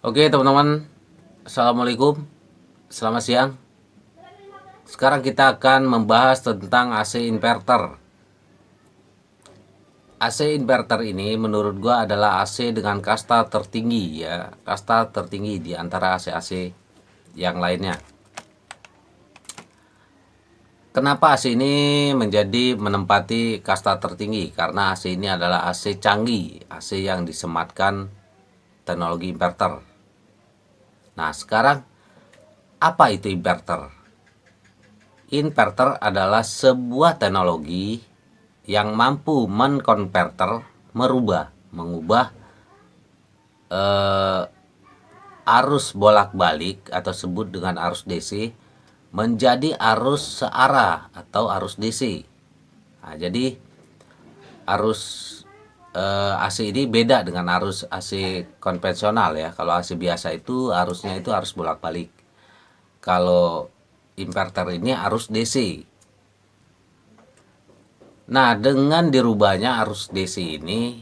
Oke teman-teman, Assalamualaikum, selamat siang. Sekarang kita akan membahas tentang AC inverter. AC inverter ini menurut gua adalah AC dengan kasta tertinggi ya, kasta tertinggi di antara AC-AC yang lainnya. Kenapa AC ini menjadi menempati kasta tertinggi? Karena AC ini adalah AC canggih, AC yang disematkan teknologi inverter. Nah, sekarang apa itu inverter? Inverter adalah sebuah teknologi yang mampu mengubah eh, arus bolak-balik atau sebut dengan arus DC menjadi arus searah atau arus DC. Nah, jadi arus AC ini beda dengan arus AC konvensional ya. Kalau AC biasa itu arusnya itu arus bolak-balik. Kalau inverter ini arus DC. Nah, dengan dirubahnya arus DC ini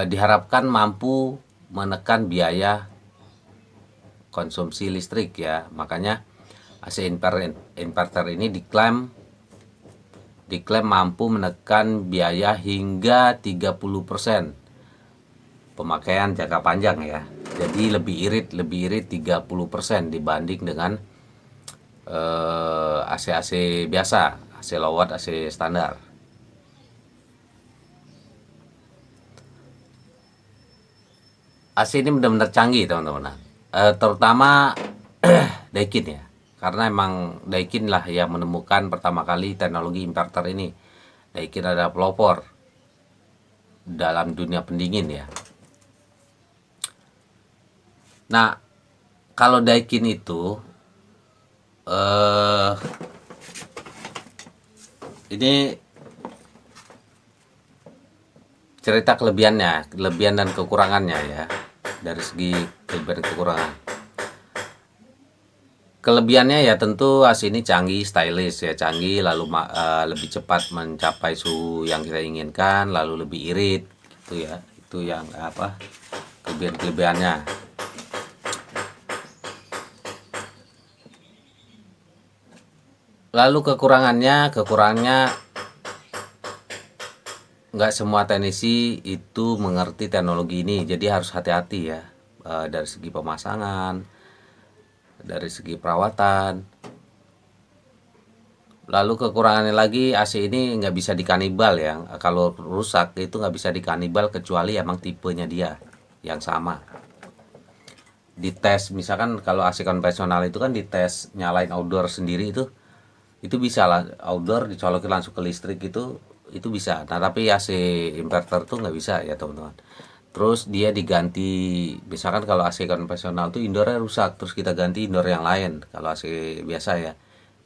diharapkan mampu menekan biaya konsumsi listrik ya. Makanya AC inverter ini diklaim mampu menekan biaya hingga 30% pemakaian jangka panjang ya. Jadi lebih irit 30% dibanding dengan AC-AC biasa, AC low watt, AC standar. AC ini benar-benar canggih teman-teman. Terutama Daikin ya. Karena emang Daikin lah yang menemukan pertama kali teknologi inverter ini. Daikin adalah pelopor dalam dunia pendingin ya. Nah, kalau Daikin itu ini cerita kelebihan dan kekurangannya ya. Dari segi kelebihan dan kekurangan. Kelebihannya ya tentu AC ini canggih, stylish ya, canggih, lalu lebih cepat mencapai suhu yang kita inginkan, lalu lebih irit gitu ya. Itu yang apa? Kelebihannya. Lalu kekurangannya nggak semua teknisi itu mengerti teknologi ini, jadi harus hati-hati ya dari segi pemasangan, dari segi perawatan. Lalu kekurangannya lagi AC ini nggak bisa dikanibal ya, kalau rusak itu nggak bisa dikanibal kecuali emang tipenya dia yang sama. Dites misalkan kalau AC konvensional itu kan dites nyalain outdoor sendiri itu bisa lah, outdoor dicolokin langsung ke listrik itu bisa. Nah tapi AC inverter tuh nggak bisa ya teman-teman. Terus dia diganti, misalkan kalau AC konvensional tuh indoornya rusak, terus kita ganti indoor yang lain. Kalau AC biasa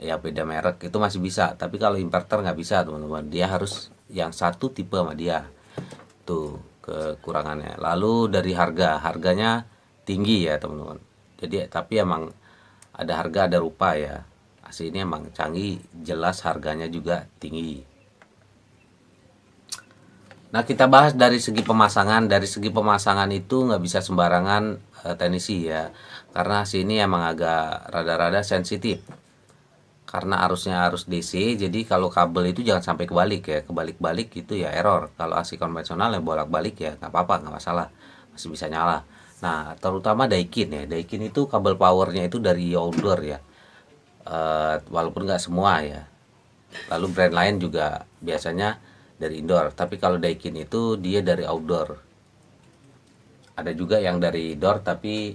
ya beda merek itu masih bisa. Tapi kalau inverter nggak bisa teman-teman, dia harus yang satu tipe sama dia. Tuh kekurangannya. Lalu dari harganya tinggi ya teman-teman. Jadi tapi emang ada harga ada rupa ya. AC ini emang canggih, jelas harganya juga tinggi. Nah kita bahas dari segi pemasangan. Dari segi pemasangan itu nggak bisa sembarangan teknisi ya, karena sini emang agak rada-rada sensitif. Karena arusnya arus DC, jadi kalau kabel itu jangan sampai kebalik ya, kebalik-balik itu ya error. Kalau AC konvensional ya bolak-balik ya nggak apa-apa, nggak masalah, masih bisa nyala. Nah terutama Daikin ya, Daikin itu kabel powernya itu dari outdoor ya. Walaupun nggak semua ya. Lalu brand lain juga biasanya dari indoor, tapi kalau Daikin itu dia dari outdoor. Ada juga yang dari indoor, tapi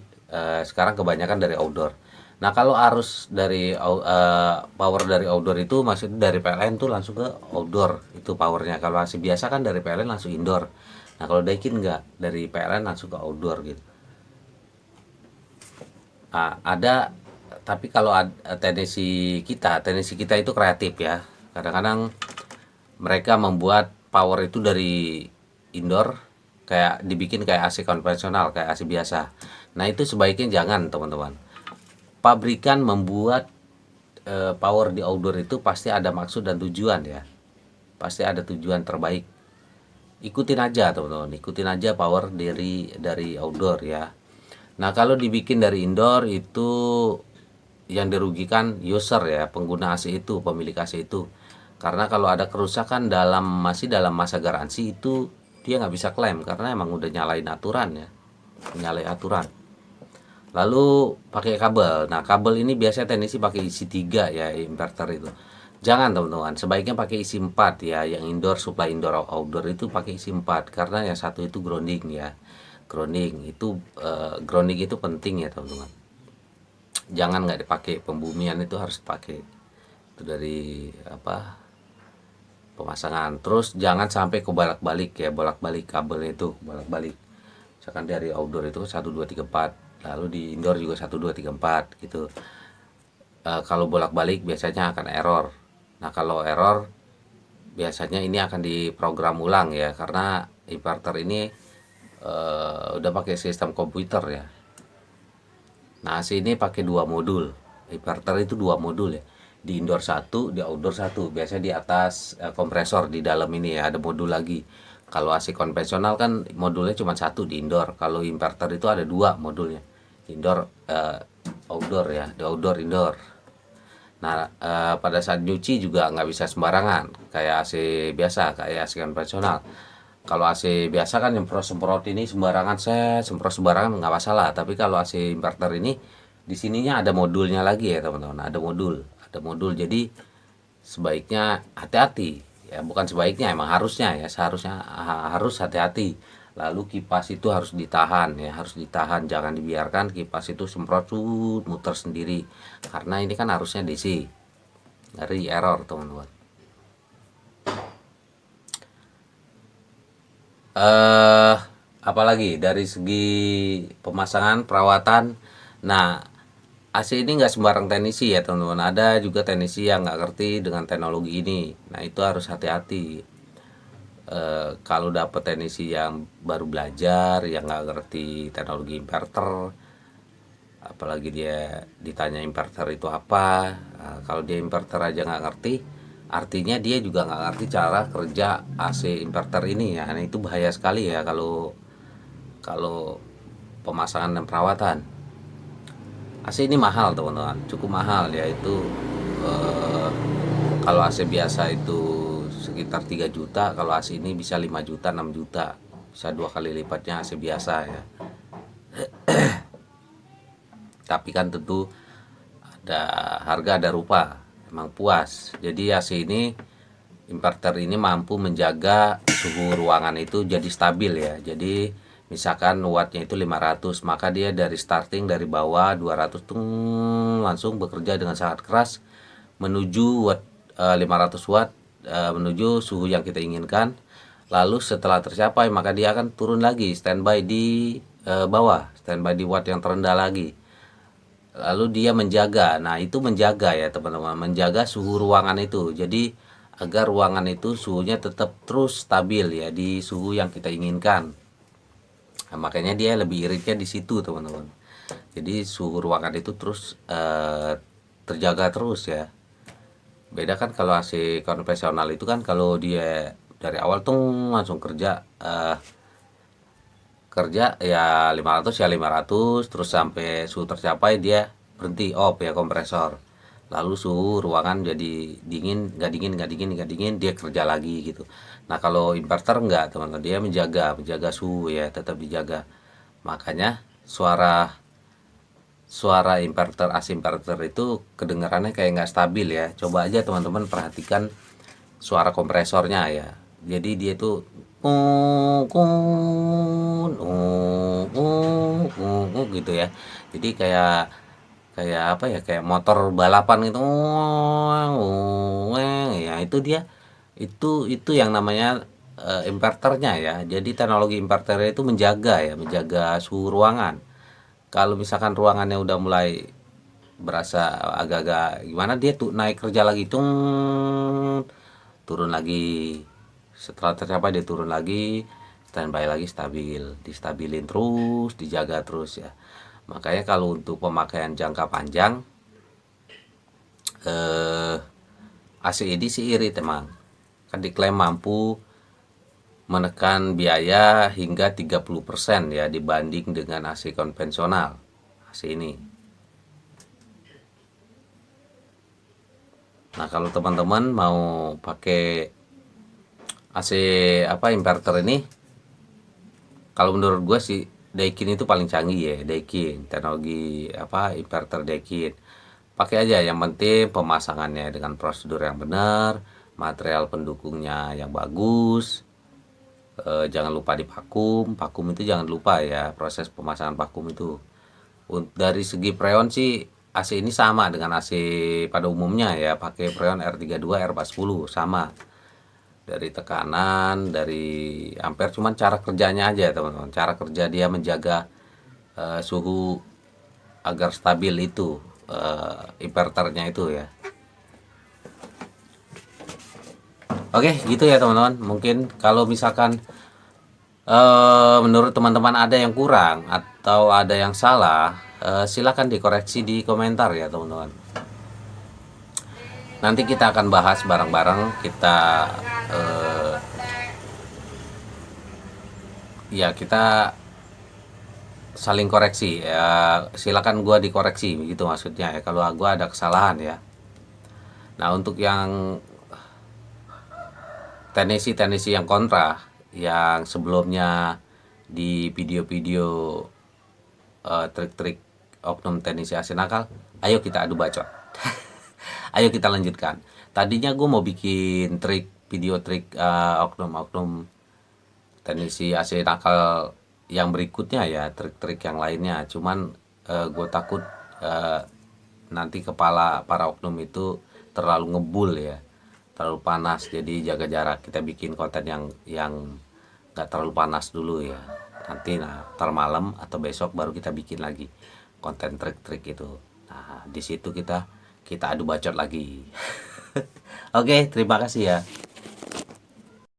sekarang kebanyakan dari outdoor. Nah kalau arus dari power dari outdoor itu maksudnya dari PLN tuh langsung ke outdoor itu powernya. Kalau masih biasa kan dari PLN langsung indoor. Nah kalau Daikin enggak, dari PLN langsung ke outdoor gitu. Nah, ada, tapi kalau teknisi kita itu kreatif ya. Kadang-kadang mereka membuat power itu dari indoor kayak dibikin kayak AC konvensional, kayak AC biasa. Nah, itu sebaiknya jangan, teman-teman. Pabrikan membuat power di outdoor itu pasti ada maksud dan tujuan ya. Pasti ada tujuan terbaik. ikutin aja teman-teman, ikutin aja power dari outdoor ya. Nah kalau dibikin dari indoor itu yang dirugikan user ya, pengguna AC itu, pemilik AC itu. Karena kalau ada kerusakan masih dalam masa garansi itu dia nggak bisa klaim karena emang udah nyalain aturan ya, nyalain aturan. Lalu pakai kabel. Nah kabel ini biasanya teknisi pakai isi 3 ya inverter itu. Jangan teman-teman, sebaiknya pakai isi 4 ya. Yang indoor, supply indoor outdoor itu pakai isi 4 karena yang satu itu grounding ya. Grounding itu penting ya teman-teman. Jangan nggak dipakai, pembumian itu harus dipakai. Itu dari apa? Pemasangan. Terus jangan sampai ke bolak-balik ya, bolak-balik kabelnya itu, bolak-balik. Misalkan dari outdoor itu 1 2 3 4, lalu di indoor juga 1 2 3 4 gitu. Kalau bolak-balik biasanya akan error. Nah kalau error biasanya ini akan diprogram ulang ya, karena inverter ini udah pakai sistem komputer ya. Nah sini pakai 2 modul, inverter itu 2 modul ya, di indoor satu, di outdoor satu. Biasanya di atas kompresor, di dalam ini ya ada modul lagi. Kalau AC konvensional kan modulnya cuma satu di indoor. Kalau inverter itu ada 2 modulnya, indoor outdoor ya, di outdoor indoor. Nah pada saat nyuci juga nggak bisa sembarangan kayak AC biasa, kayak AC konvensional. Kalau AC biasa kan semprot ini sembarangan, saya semprot sembarangan nggak masalah. Tapi kalau AC inverter ini di sininya ada modulnya lagi ya teman-teman, ada modul. Jadi sebaiknya hati-hati ya, bukan sebaiknya, emang harusnya ya, seharusnya harus hati-hati. Lalu kipas itu harus ditahan ya, harus ditahan, jangan dibiarkan kipas itu semprot muter sendiri karena ini kan harusnya DC, dari error teman-teman. Apalagi dari segi pemasangan, perawatan. Nah AC ini nggak sembarang teknisi ya teman-teman, ada juga teknisi yang nggak ngerti dengan teknologi ini. Nah itu harus hati-hati. Kalau dapet teknisi yang baru belajar, yang nggak ngerti teknologi inverter, apalagi dia ditanya inverter itu apa. Kalau dia inverter aja nggak ngerti, artinya dia juga nggak ngerti cara kerja AC inverter ini ya. Nah, itu bahaya sekali ya kalau kalau pemasangan dan perawatan. AC ini mahal teman-teman, cukup mahal ya itu. eh, Kalau AC biasa itu sekitar 3 juta, kalau AC ini bisa 5 juta, 6 juta, bisa 2 kali lipatnya AC biasa ya. Tapi kan tentu ada harga ada rupa, emang puas. Jadi AC ini, inverter ini mampu menjaga suhu ruangan itu jadi stabil ya. Jadi misalkan wattnya itu 500, maka dia dari starting dari bawah 200 langsung bekerja dengan sangat keras menuju watt 500 watt, menuju suhu yang kita inginkan. Lalu setelah tercapai maka dia akan turun lagi, standby di bawah, standby di watt yang terendah lagi. Lalu dia menjaga, nah itu menjaga ya teman-teman, menjaga suhu ruangan itu. Jadi agar ruangan itu suhunya tetap terus stabil ya di suhu yang kita inginkan. Nah, makanya dia lebih iritnya di situ teman-teman. Jadi suhu ruangan itu terus terjaga terus ya. Beda kan kalau AC konvensional itu kan kalau dia dari awal tuh langsung kerja ya 500 ya 500, terus sampai suhu tercapai dia berhenti off ya kompresor. Lalu suhu ruangan jadi dingin, nggak dingin, nggak dingin, nggak dingin, dia kerja lagi gitu. Nah kalau inverter nggak teman-teman, dia menjaga suhu ya, tetap dijaga. Makanya suara suara inverter AC inverter itu kedengarannya kayak nggak stabil ya. Coba aja teman-teman perhatikan suara kompresornya ya. Jadi dia itu gitu ya. Jadi kayak kayak apa ya, kayak motor balapan gitu. Ya itu dia, itu yang namanya inverternya ya. Jadi teknologi inverter itu menjaga suhu ruangan. Kalau misalkan ruangannya udah mulai berasa agak-agak gimana, dia tuh naik kerja lagi, turun lagi. Setelah tercapai dia turun lagi, standby lagi, distabilin terus, dijaga terus ya. Makanya kalau untuk pemakaian jangka panjang, AC ini sih irit emang, kan diklaim mampu menekan biaya hingga 30% ya dibanding dengan AC konvensional. AC ini. Nah, kalau teman-teman mau pakai AC inverter ini, kalau menurut gue sih Daikin itu paling canggih ya. Daikin teknologi inverter Daikin. Pakai aja, yang penting pemasangannya dengan prosedur yang benar, material pendukungnya yang bagus. Jangan lupa divakum. Vakum itu jangan lupa ya, proses pemasangan vakum itu. Dari segi freon sih AC ini sama dengan AC pada umumnya ya, pakai freon R32 R410 sama. Dari tekanan, dari ampere, cuman cara kerjanya aja teman-teman. Cara kerja dia menjaga suhu agar stabil itu inverternya itu ya. Oke, gitu ya teman-teman. Mungkin kalau misalkan menurut teman-teman ada yang kurang atau ada yang salah, silakan dikoreksi di komentar ya teman-teman. Nanti kita akan bahas bareng-bareng, kita kita saling koreksi ya. Silakan gua dikoreksi begitu maksudnya ya, kalau gua ada kesalahan ya. Nah, untuk yang teknisi yang kontra, yang sebelumnya di video-video trik-trik oknum teknisi AC nakal, ayo kita adu bacot. Ayo kita lanjutkan. Tadinya gue mau bikin video trik oknum-oknum teknisi AC nakal yang berikutnya ya, trik-trik yang lainnya. Cuman gue takut nanti kepala para oknum itu terlalu ngebul ya, terlalu panas. Jadi jaga jarak, kita bikin konten yang nggak terlalu panas dulu ya. Nanti ntar malam atau besok baru kita bikin lagi konten trik-trik itu. Nah, di situ kita adu bacot lagi. Oke, terima kasih ya.